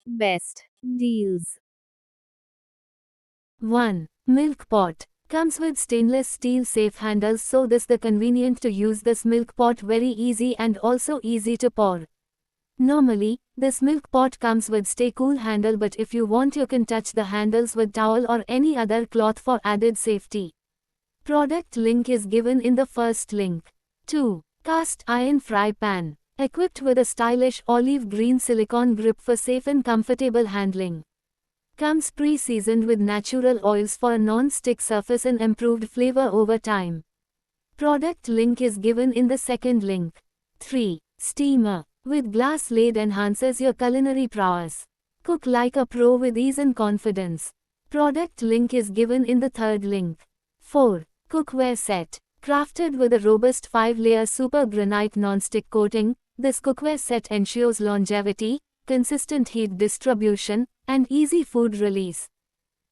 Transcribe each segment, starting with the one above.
Best deals. 1. Milk pot. Comes with stainless steel safe handles, so this the convenient to use this milk pot, very easy and also easy to pour. Normally, this milk pot comes with stay cool handle, but if you want you can touch the handles with towel or any other cloth for added safety. Product link is given in the first link. 2. Cast iron fry pan. Equipped with a stylish olive green silicone grip for safe and comfortable handling. Comes pre-seasoned with natural oils for a non-stick surface and improved flavor over time. Product link is given in the second link. 3. Steamer. With glass lid enhances your culinary prowess. Cook like a pro with ease and confidence. Product link is given in the third link. 4. Cookware set. Crafted with a robust 5-layer super granite non-stick coating, this cookware set ensures longevity, consistent heat distribution, and easy food release.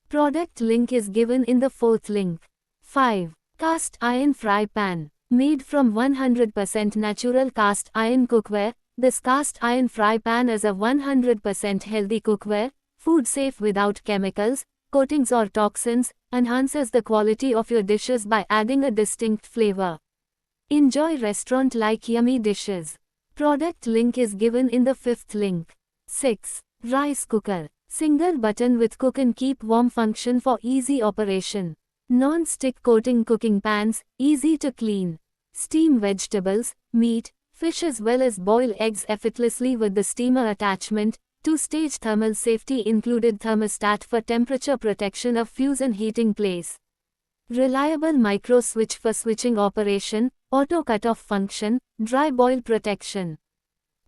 Product link is given in the fourth link. 5. Cast iron fry pan. Made from 100% natural cast iron cookware, this cast iron fry pan is a 100% healthy cookware, food safe without chemicals, coatings or toxins, enhances the quality of your dishes by adding a distinct flavor. Enjoy restaurant-like yummy dishes. Product link is given in the fifth link. 6. Rice cooker. Single button with cook and keep warm function for easy operation. Non-stick coating cooking pans, easy to clean. Steam vegetables, meat, fish as well as boil eggs effortlessly with the steamer attachment. 2-stage thermal safety included thermostat for temperature protection of fuse and heating place. Reliable micro switch for switching operation, auto cutoff function, dry boil protection.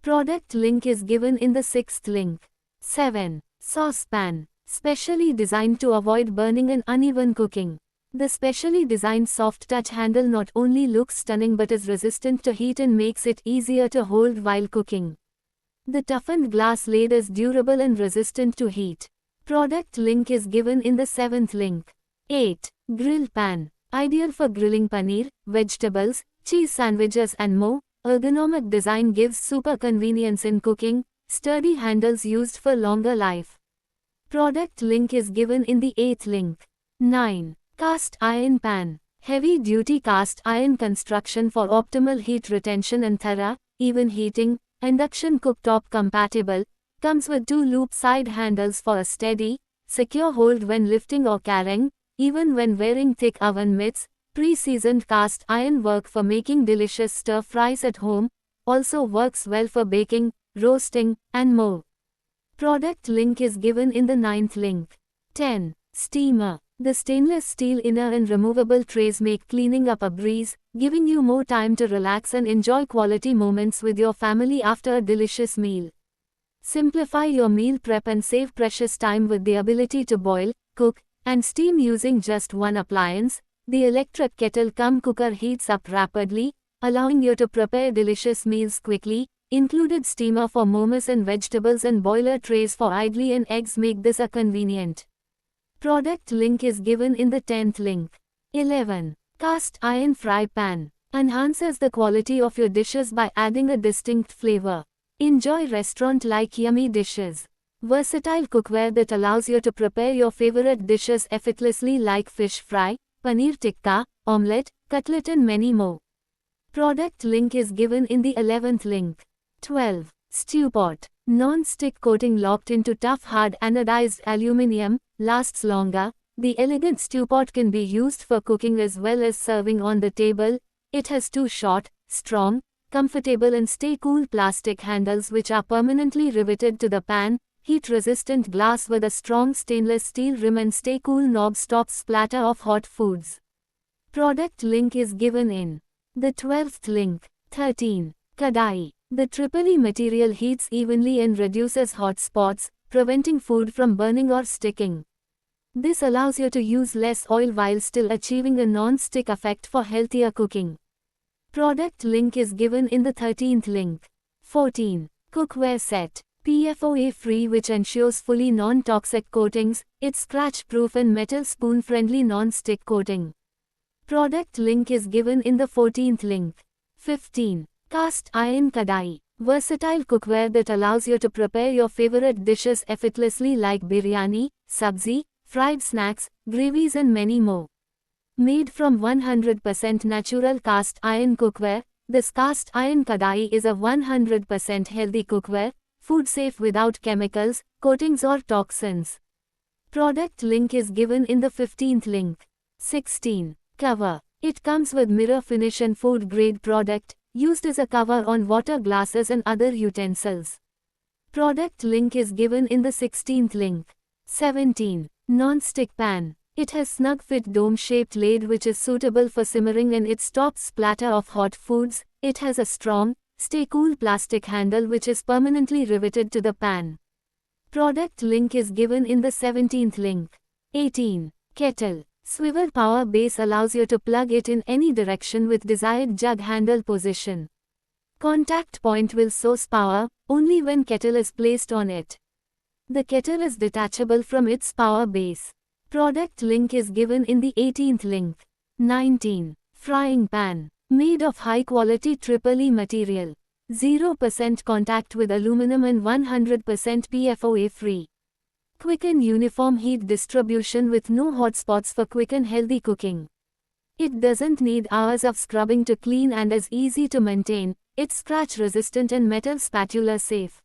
Product link is given in the sixth link. 7. Saucepan. Specially designed to avoid burning and uneven cooking. The specially designed soft touch handle not only looks stunning but is resistant to heat and makes it easier to hold while cooking. The toughened glass lid is durable and resistant to heat. Product link is given in the seventh link. 8. Grill pan. Ideal for grilling paneer, vegetables, cheese sandwiches and more. Ergonomic design gives super convenience in cooking. Sturdy handles used for longer life. Product link is given in the eighth link. 9. Cast iron pan. Heavy duty cast iron construction for optimal heat retention and thorough, even heating. Induction cooktop compatible. Comes with 2 loop side handles for a steady, secure hold when lifting or carrying, even when wearing thick oven mitts. Pre-seasoned cast iron work for making delicious stir fries at home. Also works well for baking, roasting, and more. Product link is given in the ninth link. 10. Steamer. The stainless steel inner and removable trays make cleaning up a breeze, giving you more time to relax and enjoy quality moments with your family after a delicious meal. Simplify your meal prep and save precious time with the ability to boil, cook, and steam using just one appliance. The electric kettle cum cooker heats up rapidly, allowing you to prepare delicious meals quickly. Included steamer for momos and vegetables and boiler trays for idli and eggs make this a convenient. Product link is given in the 10th link. 11. Cast iron fry pan. Enhances the quality of your dishes by adding a distinct flavor. Enjoy restaurant-like yummy dishes. Versatile cookware that allows you to prepare your favorite dishes effortlessly like fish fry, paneer tikka, omelette, cutlet and many more. Product link is given in the 11th link. 12. Stew pot. Non-stick coating locked into tough hard anodized aluminum, lasts longer. The elegant stew pot can be used for cooking as well as serving on the table. It has 2 short, strong, comfortable and stay cool plastic handles which are permanently riveted to the pan. Heat-resistant glass with a strong stainless steel rim and stay cool knob stops splatter of hot foods. Product link is given in the 12th link. 13. Kadai. The Tripoli material heats evenly and reduces hot spots, preventing food from burning or sticking. This allows you to use less oil while still achieving a non-stick effect for healthier cooking. Product link is given in the 13th link. 14. Cookware set. PFOA free which ensures fully non-toxic coatings. It's scratch-proof and metal spoon-friendly non-stick coating. Product link is given in the 14th link. 15. Cast iron kadai. Versatile cookware that allows you to prepare your favorite dishes effortlessly like biryani, sabzi, fried snacks, gravies and many more. Made from 100% natural cast iron cookware, this cast iron kadai is a 100% healthy cookware, food safe without chemicals, coatings or toxins. Product link is given in the 15th link. 16. Cover. It comes with mirror finish and food grade product, used as a cover on water glasses and other utensils. Product link is given in the 16th link. 17. Non-stick pan. It has snug fit dome-shaped lid which is suitable for simmering and it stops splatter of hot foods. It has a strong, stay-cool plastic handle which is permanently riveted to the pan. Product link is given in the 17th link. 18. Kettle. Swivel power base allows you to plug it in any direction with desired jug handle position. Contact point will source power only when kettle is placed on it. The kettle is detachable from its power base. Product link is given in the 18th link. 19. Frying pan. Made of high quality triple E material. 0% contact with aluminum and 100% PFOA free. Quick and uniform heat distribution with no hotspots for quick and healthy cooking. It doesn't need hours of scrubbing to clean and is easy to maintain. It's scratch resistant and metal spatula safe.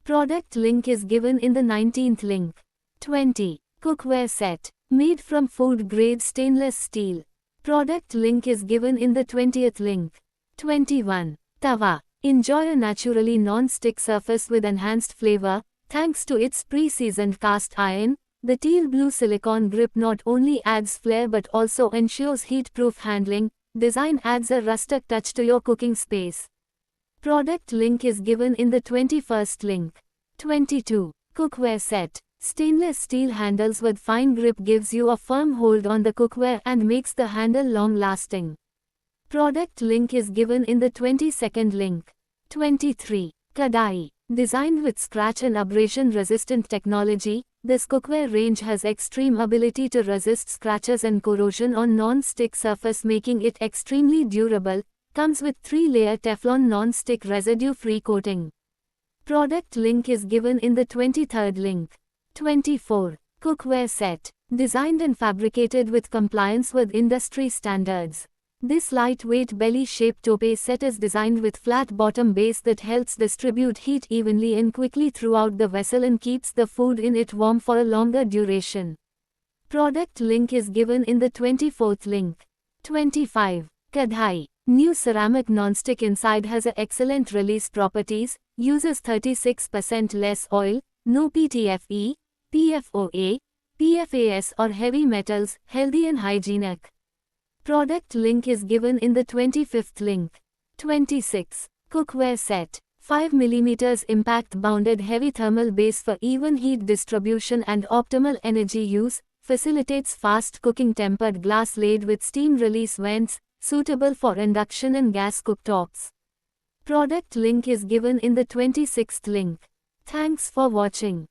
Product link is given in the 19th link. 20. Cookware set. Made from food grade stainless steel. Product link is given in the 20th link. 21. Tawa. Enjoy a naturally non-stick surface with enhanced flavor, thanks to its pre-seasoned cast iron. The teal blue silicone grip not only adds flair but also ensures heat-proof handling. Design adds a rustic touch to your cooking space. Product link is given in the 21st link. 22. Cookware set. Stainless steel handles with fine grip gives you a firm hold on the cookware and makes the handle long-lasting. Product link is given in the 22nd link. 23. Kadai. Designed with scratch and abrasion-resistant technology, this cookware range has extreme ability to resist scratches and corrosion on non-stick surface making it extremely durable. Comes with 3-layer Teflon non-stick residue-free coating. Product link is given in the 23rd link. 24. Cookware set. Designed and fabricated with compliance with industry standards. This lightweight belly-shaped tope set is designed with flat bottom base that helps distribute heat evenly and quickly throughout the vessel and keeps the food in it warm for a longer duration. Product link is given in the 24th link. 25. Kadhai. New ceramic nonstick inside has excellent release properties, uses 36% less oil, no PTFE, PFOA, PFAS or heavy metals, healthy and hygienic. Product link is given in the 25th link. 26. Cookware set. 5 mm impact bounded heavy thermal base for even heat distribution and optimal energy use, facilitates fast cooking tempered glass laid with steam release vents, suitable for induction and gas cooktops. Product link is given in the 26th link. Thanks for watching.